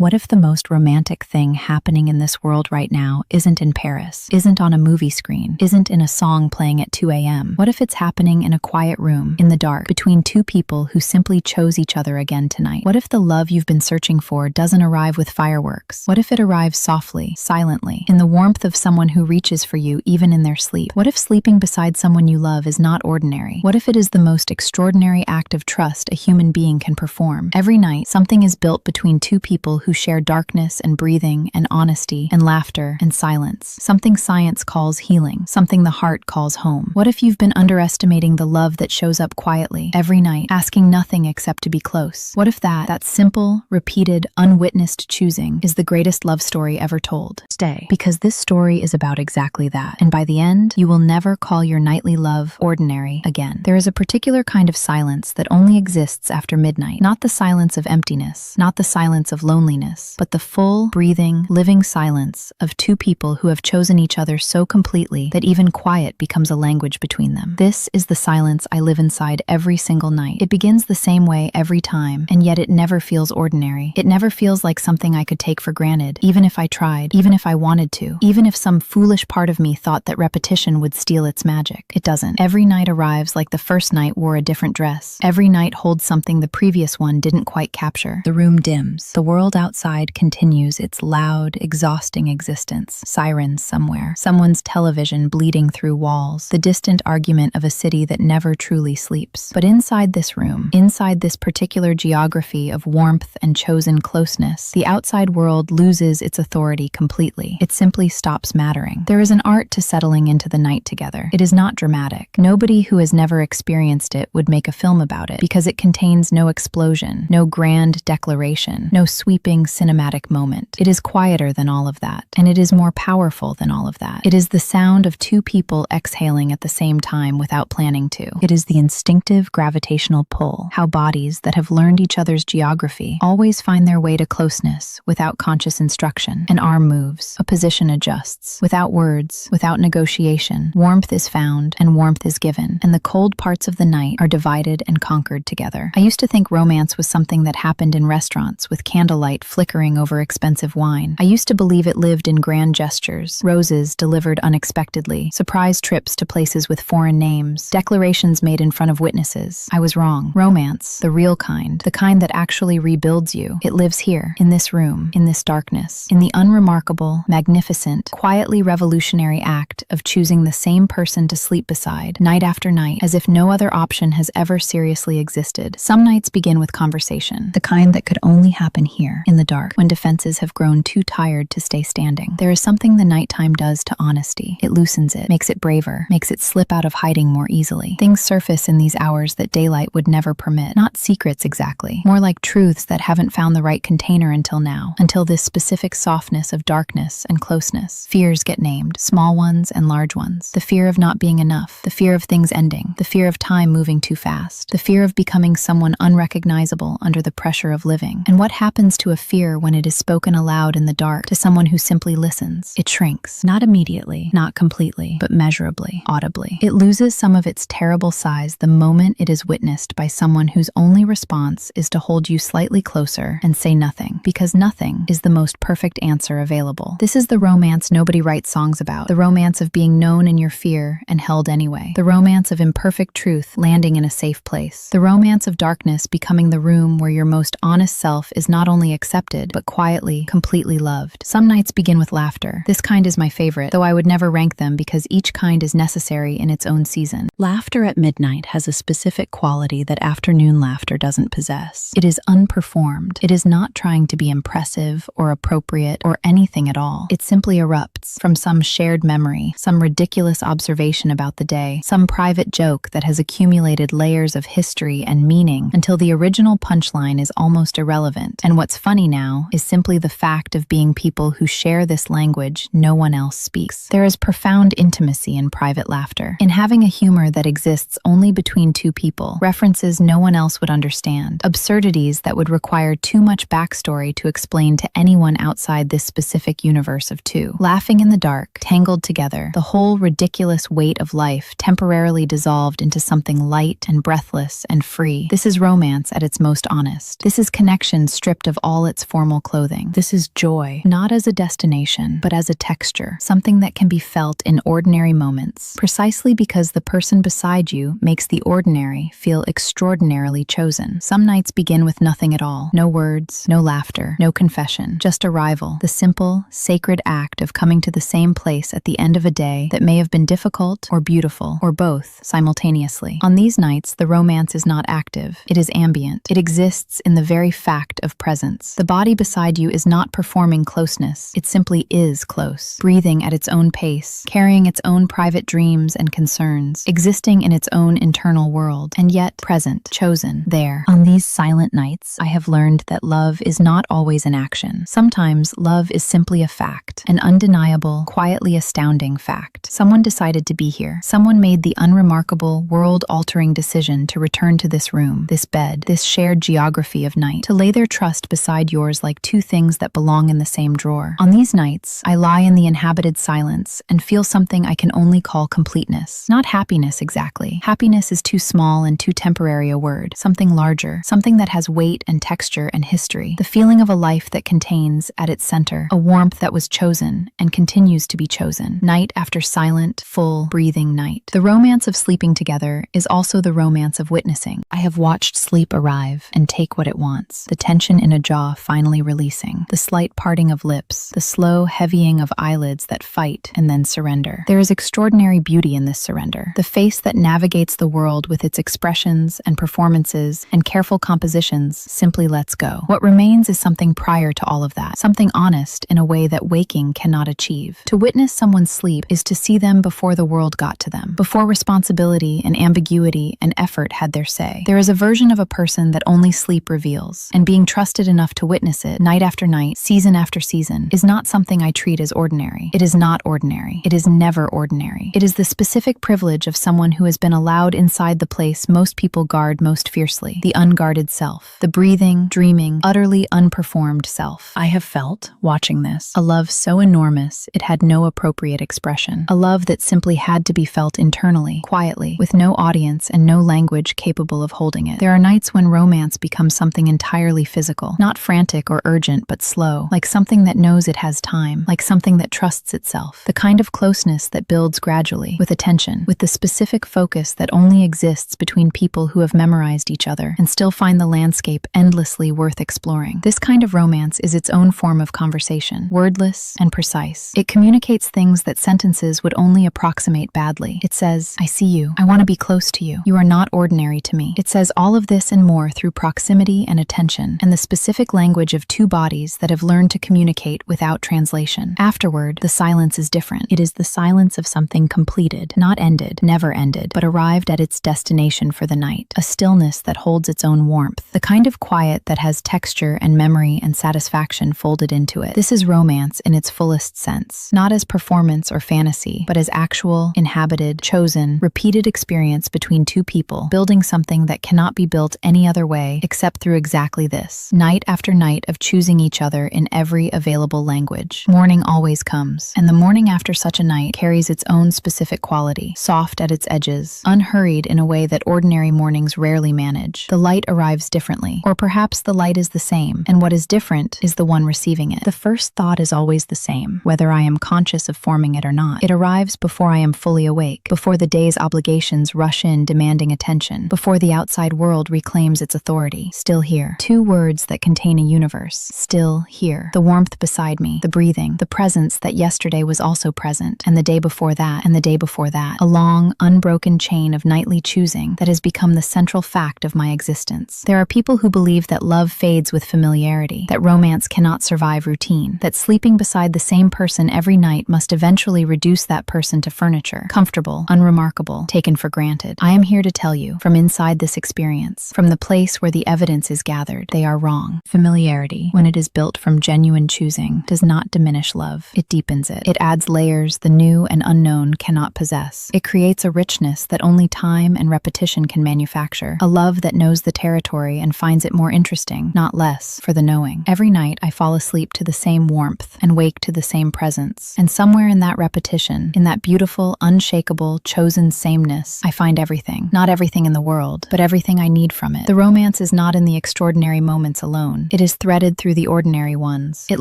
What if the most romantic thing happening in this world right now isn't in Paris, isn't on a movie screen, isn't in a song playing at 2 a.m.? What if it's happening in a quiet room, in the dark, between two people who simply chose each other again tonight? What if the love you've been searching for doesn't arrive with fireworks? What if it arrives softly, silently, in the warmth of someone who reaches for you even in their sleep? What if sleeping beside someone you love is not ordinary? What if it is the most extraordinary act of trust a human being can perform? Every night, something is built between two people who share darkness and breathing and honesty and laughter and silence. Something science calls healing, something the heart calls home. What if you've been underestimating the love that shows up quietly, every night, asking nothing except to be close? What if that simple, repeated, unwitnessed choosing is the greatest love story ever told? Stay, because this story is about exactly that. And by the end, you will never call your nightly love ordinary again. There is a particular kind of silence that only exists after midnight. Not the silence of emptiness, not the silence of loneliness, but the full, breathing, living silence of two people who have chosen each other so completely that even quiet becomes a language between them. This is the silence I live inside every single night. It begins the same way every time, and yet it never feels ordinary. It never feels like something I could take for granted, even if I tried, even if I wanted to, even if some foolish part of me thought that repetition would steal its magic. It doesn't. Every night arrives like the first night wore a different dress. Every night holds something the previous one didn't quite capture. The room dims. The world outside continues its loud, exhausting existence. Sirens somewhere. Someone's television bleeding through walls. The distant argument of a city that never truly sleeps. But inside this room, inside this particular geography of warmth and chosen closeness, the outside world loses its authority completely. It simply stops mattering. There is an art to settling into the night together. It is not dramatic. Nobody who has never experienced it would make a film about it, because it contains no explosion, no grand declaration, no sweeping cinematic moment. It is quieter than all of that, and it is more powerful than all of that. It is the sound of two people exhaling at the same time without planning to. It is the instinctive gravitational pull, how bodies that have learned each other's geography always find their way to closeness without conscious instruction. An arm moves, a position adjusts, without words, without negotiation. Warmth is found and warmth is given, and the cold parts of the night are divided and conquered together. I used to think romance was something that happened in restaurants with candlelight flickering over expensive wine. I used to believe it lived in grand gestures, roses delivered unexpectedly, surprise trips to places with foreign names, declarations made in front of witnesses. I was wrong. Romance, the real kind, the kind that actually rebuilds you, it lives here, in this room, in this darkness, in the unremarkable, magnificent, quietly revolutionary act of choosing the same person to sleep beside, night after night, as if no other option has ever seriously existed. Some nights begin with conversation, the kind that could only happen here, in the dark, when defenses have grown too tired to stay standing. There is something the nighttime does to honesty. It loosens it, makes it braver, makes it slip out of hiding more easily. Things surface in these hours that daylight would never permit. Not secrets exactly, more like truths that haven't found the right container until now, until this specific softness of darkness and closeness. Fears get named, small ones and large ones. The fear of not being enough, the fear of things ending, the fear of time moving too fast, the fear of becoming someone unrecognizable under the pressure of living. And what happens to a fear when it is spoken aloud in the dark to someone who simply listens? It shrinks, not immediately, not completely, but measurably, audibly. It loses some of its terrible size the moment it is witnessed by someone whose only response is to hold you slightly closer and say nothing, because nothing is the most perfect answer available. This is the romance nobody writes songs about, the romance of being known in your fear and held anyway, the romance of imperfect truth landing in a safe place, the romance of darkness becoming the room where your most honest self is not only accepted, but quietly, completely loved. Some nights begin with laughter. This kind is my favorite, though I would never rank them because each kind is necessary in its own season. Laughter at midnight has a specific quality that afternoon laughter doesn't possess. It is unperformed. It is not trying to be impressive or appropriate or anything at all. It simply erupts from some shared memory, some ridiculous observation about the day, some private joke that has accumulated layers of history and meaning until the original punchline is almost irrelevant. And what's funny now is simply the fact of being people who share this language no one else speaks. There is profound intimacy in private laughter, in having a humor that exists only between two people, references no one else would understand, absurdities that would require too much backstory to explain to anyone outside this specific universe of two. Laughing in the dark, tangled together, the whole ridiculous weight of life temporarily dissolved into something light and breathless and free. This is romance at its most honest. This is connection stripped of all its formal clothing. This is joy, not as a destination, but as a texture, something that can be felt in ordinary moments, precisely because the person beside you makes the ordinary feel extraordinarily chosen. Some nights begin with nothing at all. No words, no laughter, no confession, just arrival. The simple, sacred act of coming to the same place at the end of a day that may have been difficult or beautiful, or both, simultaneously. On these nights, the romance is not active. It is ambient. It exists in the very fact of presence. The body beside you is not performing closeness. It simply is close, breathing at its own pace, carrying its own private dreams and concerns, existing in its own internal world, and yet present, chosen, there. On these silent nights, I have learned that love is not always an action. Sometimes love is simply a fact, an undeniable, quietly astounding fact. Someone decided to be here. Someone made the unremarkable, world-altering decision to return to this room, this bed, this shared geography of night, to lay their trust beside yours like two things that belong in the same drawer. On these nights, I lie in the inhabited silence and feel something I can only call completeness. Not happiness exactly. Happiness is too small and too temporary a word. Something larger, something that has weight and texture and history. The feeling of a life that contains, at its center, a warmth that was chosen and continues to be chosen, night after silent, full, breathing night. The romance of sleeping together is also the romance of witnessing. I have watched sleep arrive and take what it wants, the tension in a jaw finally releasing, the slight parting of lips, the slow heavying of eyelids that fight and then surrender. There is extraordinary beauty in this surrender. The face that navigates the world with its expressions and performances and careful compositions simply lets go. What remains is something prior to all of that, something honest in a way that waking cannot achieve. To witness someone sleep is to see them before the world got to them, before responsibility and ambiguity and effort had their say. There is a version of a person that only sleep reveals, and being trusted enough to witness it, night after night, season after season, is not something I treat as ordinary. It is not ordinary. It is never ordinary. It is the specific privilege of someone who has been allowed inside the place most people guard most fiercely, the unguarded self, the breathing, dreaming, utterly unperformed self. I have felt, watching this, a love so enormous it had no appropriate expression, a love that simply had to be felt internally, quietly, with no audience and no language capable of holding it. There are nights when romance becomes something entirely physical, not frantic or urgent, but slow, like something that knows it has time, like something that trusts itself, the kind of closeness that builds gradually, with attention, with the specific focus that only exists between people who have memorized each other and still find the landscape endlessly worth exploring. This kind of romance is its own form of conversation, wordless and precise. It communicates things that sentences would only approximate badly. It says, I see you. I want to be close to you. You are not ordinary to me. It says all of this and more through proximity and attention, and the specific language of two bodies that have learned to communicate without translation. Afterward, the silence is different. It is the silence of something completed, not ended, never ended, but arrived at its destination for the night. A stillness that holds its own warmth, the kind of quiet that has texture and memory and satisfaction folded into it. This is romance in its fullest sense, not as performance or fantasy, but as actual, inhabited, chosen, repeated experience between two people, building something that cannot be built any other way except through exactly this, night after night of choosing each other in every available language. Morning always comes, and the morning after such a night carries its own specific quality, soft at its edges, unhurried in a way that ordinary mornings rarely manage. The light arrives differently, or perhaps the light is the same, and what is different is the one receiving it. The first thought is always the same, whether I am conscious of forming it or not. It arrives before I am fully awake, before the day's obligations rush in demanding attention, before the outside world reclaims its authority. Still here. Two words that contain a universe. Still here. The warmth beside me, the breathing, the presence that yesterday was also present, and the day before that, and the day before that. A long, unbroken chain of nightly choosing that has become the central fact of my existence. There are people who believe that love fades with familiarity, that romance cannot survive routine, that sleeping beside the same person every night must eventually reduce that person to furniture, comfortable, unremarkable, taken for granted. I am here to tell you, from inside this experience, from the place where the evidence is gathered, they are wrong. Familiarity, when it is built from genuine choosing, does not diminish love. It deepens it. It adds layers the new and unknown cannot possess. It creates a richness that only time and repetition can manufacture. A love that knows the territory and finds it more interesting, not less, for the knowing. Every night I fall asleep to the same warmth and wake to the same presence. And somewhere in that repetition, in that beautiful, unshakable, chosen sameness, I find everything. Not everything in the world, but everything I need from it. The romance is not in the extraordinary moments alone. It It is threaded through the ordinary ones. It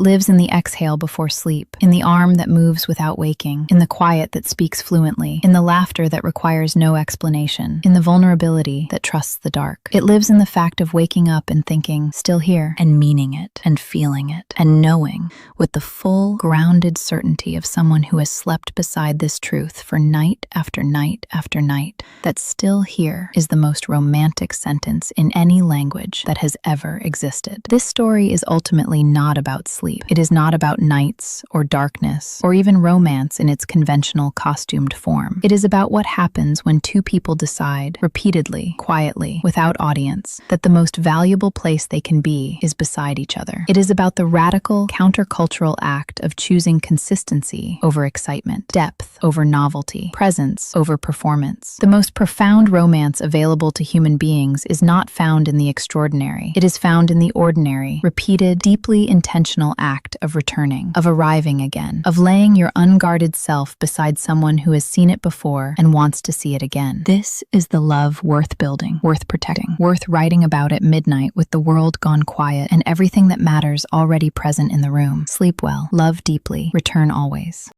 lives in the exhale before sleep, in the arm that moves without waking, in the quiet that speaks fluently, in the laughter that requires no explanation, in the vulnerability that trusts the dark. It lives in the fact of waking up and thinking, still here, and meaning it, and feeling it, and knowing, with the full, grounded certainty of someone who has slept beside this truth for night after night after night, that still here is the most romantic sentence in any language that has ever existed. This story is ultimately not about sleep. It is not about nights or darkness or even romance in its conventional costumed form. It is about what happens when two people decide, repeatedly, quietly, without audience, that the most valuable place they can be is beside each other. It is about the radical, countercultural act of choosing consistency over excitement, depth over novelty, presence over performance. The most profound romance available to human beings is not found in the extraordinary. It is found in the ordinary, repeated, deeply intentional act of returning, of arriving again, of laying your unguarded self beside someone who has seen it before and wants to see it again. This is the love worth building, worth protecting, worth writing about at midnight with the world gone quiet and everything that matters already present in the room. Sleep well, love deeply, return always.